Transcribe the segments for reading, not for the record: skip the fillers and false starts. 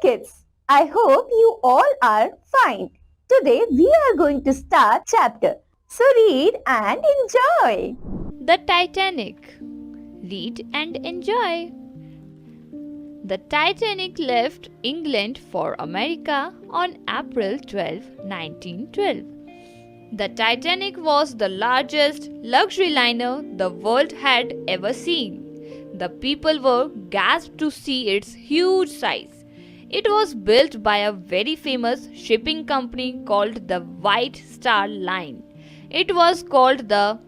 kids, I hope you all are fine. Today we are going to start chapter. So read and enjoy. The Titanic. Read and enjoy. The Titanic left England for America on April 12, 1912. The Titanic was the largest luxury liner the world had ever seen. The people were gasped to see its huge size. It was built by a very famous shipping company called the White Star Line. It was called the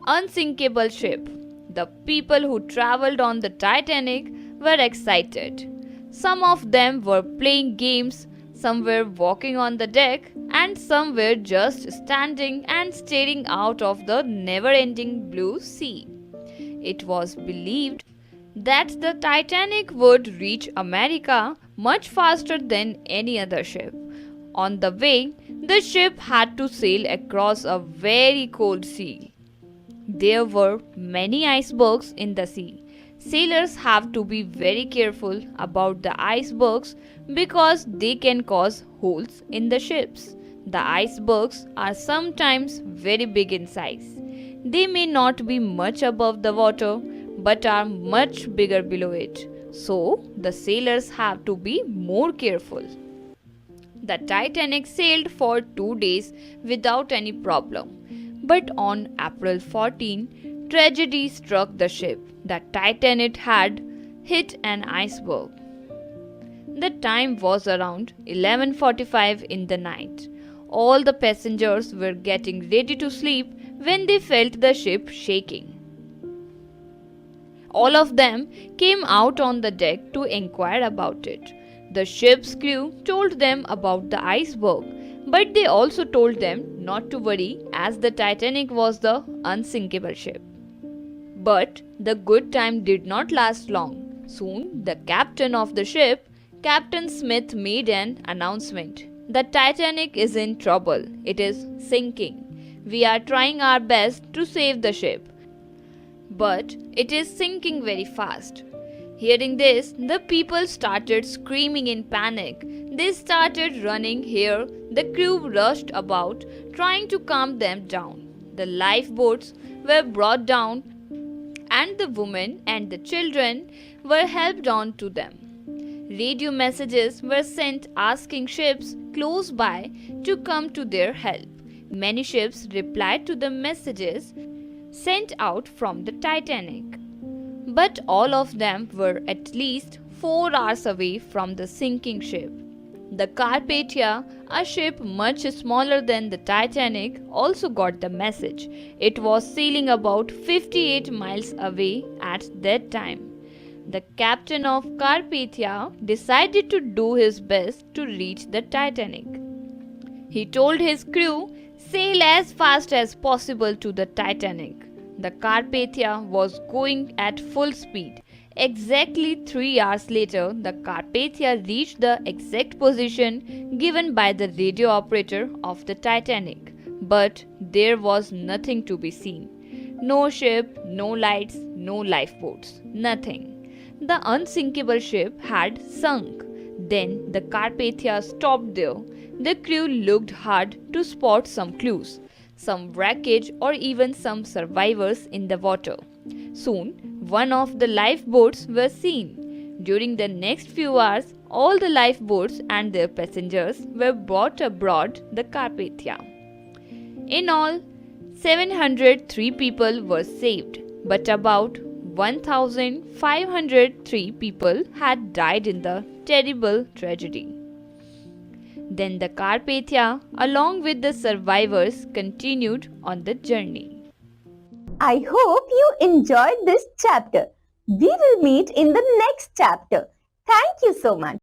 unsinkable ship. The people who traveled on the Titanic were excited. Some of them were playing games, some were walking on the deck, and some were just standing and staring out of the never-ending blue sea. It was believed that the Titanic would reach America much faster than any other ship. On the way, the ship had to sail across a very cold sea. There were many icebergs in the sea. Sailors have to be very careful about the icebergs because they can cause holes in the ships. The icebergs are sometimes very big in size. They may not be much above the water but are much bigger below it. So, the sailors have to be more careful. The Titanic sailed for 2 days without any problem. But on April 14, tragedy struck the ship. The Titanic had hit an iceberg. The time was around 11:45 in the night. All the passengers were getting ready to sleep when they felt the ship shaking. All of them came out on the deck to inquire about it. The ship's crew told them about the iceberg, but they also told them not to worry as the Titanic was the unsinkable ship. But the good time did not last long. Soon, the captain of the ship, Captain Smith, made an announcement. The Titanic is in trouble. It is sinking. We are trying our best to save the ship, but it is sinking very fast. Hearing this, the people started screaming in panic. They started running here. The crew rushed about, trying to calm them down. The lifeboats were brought down, and the women and the children were helped on to them. Radio messages were sent asking ships close by to come to their help. Many ships replied to the messages sent out from the Titanic. But all of them were at least 4 hours away from the sinking ship. The Carpathia, a ship much smaller than the Titanic, also got the message. It was sailing about 58 miles away at that time. The captain of Carpathia decided to do his best to reach the Titanic. He told his crew, "Sail as fast as possible to the Titanic." The Carpathia was going at full speed. Exactly 3 hours later, the Carpathia reached the exact position given by the radio operator of the Titanic. But there was nothing to be seen. No ship, no lights, no lifeboats, nothing. The unsinkable ship had sunk. Then the Carpathia stopped there. The crew looked hard to spot some clues, some wreckage, or even some survivors in the water. Soon, one of the lifeboats was seen. During the next few hours, all the lifeboats and their passengers were brought aboard the Carpathia. In all, 703 people were saved, but about 1,503 people had died in the terrible tragedy. Then the Carpathia, along with the survivors, continued on the journey. I hope you enjoyed this chapter. We will meet in the next chapter. Thank you so much.